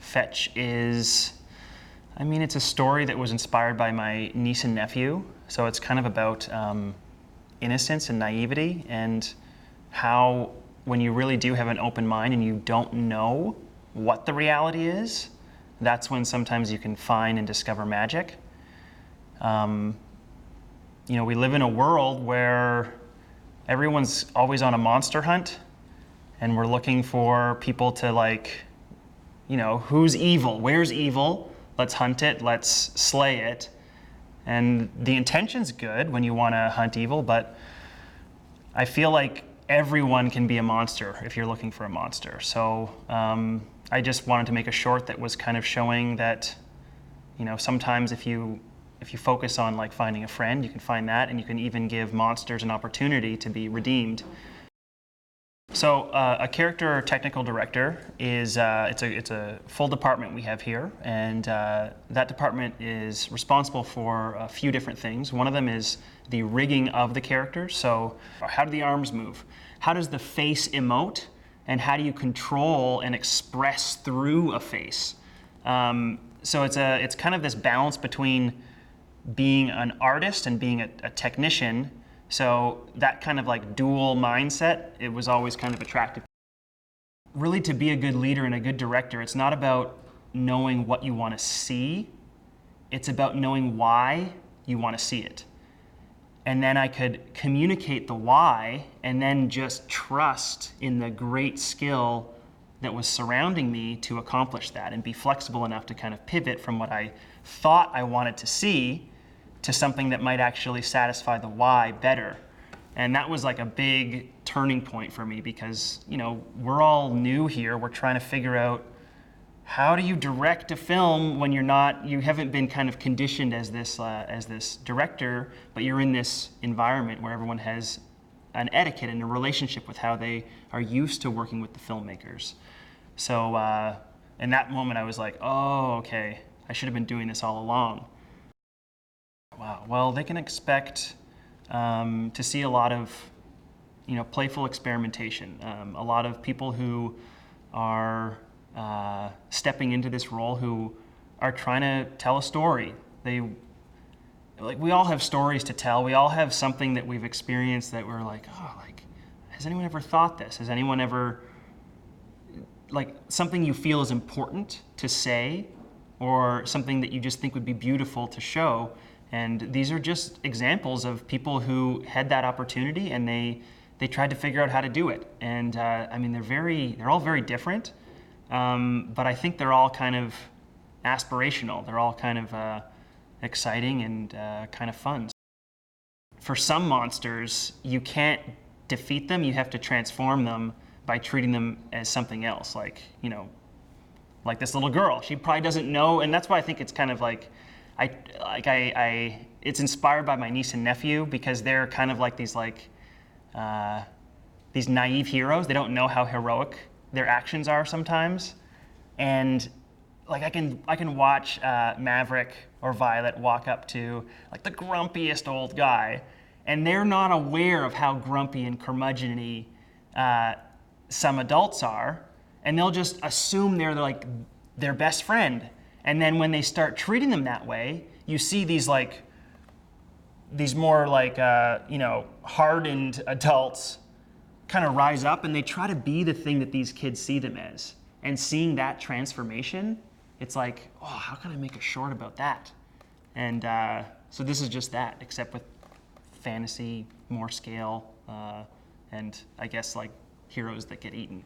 Fetch is, I mean, it's a story that was inspired by my niece and nephew. So it's kind of about innocence and naivety, and how when you really do have an open mind and you don't know what the reality is, that's when sometimes you can find and discover magic. You know, we live in a world where everyone's always on a monster hunt, and we're looking for people to, like, you know, who's evil? Where's evil? Let's hunt it, let's slay it. And the intention's good when you want to hunt evil, but I feel like everyone can be a monster if you're looking for a monster. So I just wanted to make a short that was kind of showing that, you know, sometimes if you focus on, like, finding a friend, you can find that, and you can even give monsters an opportunity to be redeemed. So a character technical director is, it's a full department we have here, and that department is responsible for a few different things. One of them is the rigging of the characters. So how do the arms move? How does the face emote? And how do you control and express through a face? So it's kind of this balance between being an artist and being a technician. So that kind of like dual mindset, it was always kind of attractive. Really, to be a good leader and a good director, it's not about knowing what you want to see. It's about knowing why you want to see it. And then I could communicate the why, and then just trust in the great skill that was surrounding me to accomplish that, and be flexible enough to kind of pivot from what I thought I wanted to see to something that might actually satisfy the why better. And that was like a big turning point for me, because, you know, we're all new here. We're trying to figure out, how do you direct a film when you haven't been kind of conditioned as this director, but you're in this environment where everyone has an etiquette and a relationship with how they are used to working with the filmmakers. So in that moment, I was like, oh, okay, I should have been doing this all along. Wow. Well, they can expect to see a lot of, you know, playful experimentation. A lot of people who are stepping into this role who are trying to tell a story. We all have stories to tell. We all have something that we've experienced that we're like, oh, like, has anyone ever thought this? Has anyone ever, like, something you feel is important to say, or something that you just think would be beautiful to show. And these are just examples of people who had that opportunity, and they tried to figure out how to do it. And I mean, they're all very different, but I think they're all kind of aspirational. They're all kind of exciting and kind of fun. For some monsters, you can't defeat them. You have to transform them by treating them as something else. Like, you know, like this little girl. She probably doesn't know, and that's why I think it's kind of like, it's inspired by my niece and nephew, because they're kind of like these naive heroes. They don't know how heroic their actions are sometimes, and like I can watch Maverick or Violet walk up to like the grumpiest old guy, and they're not aware of how grumpy and curmudgeon-y some adults are, and they'll just assume they're like their best friend. And then when they start treating them that way, you see these more like you know, hardened adults kind of rise up, and they try to be the thing that these kids see them as. And seeing that transformation, it's like, oh, how can I make a short about that? And so this is just that, except with fantasy, more scale, and I guess like heroes that get eaten.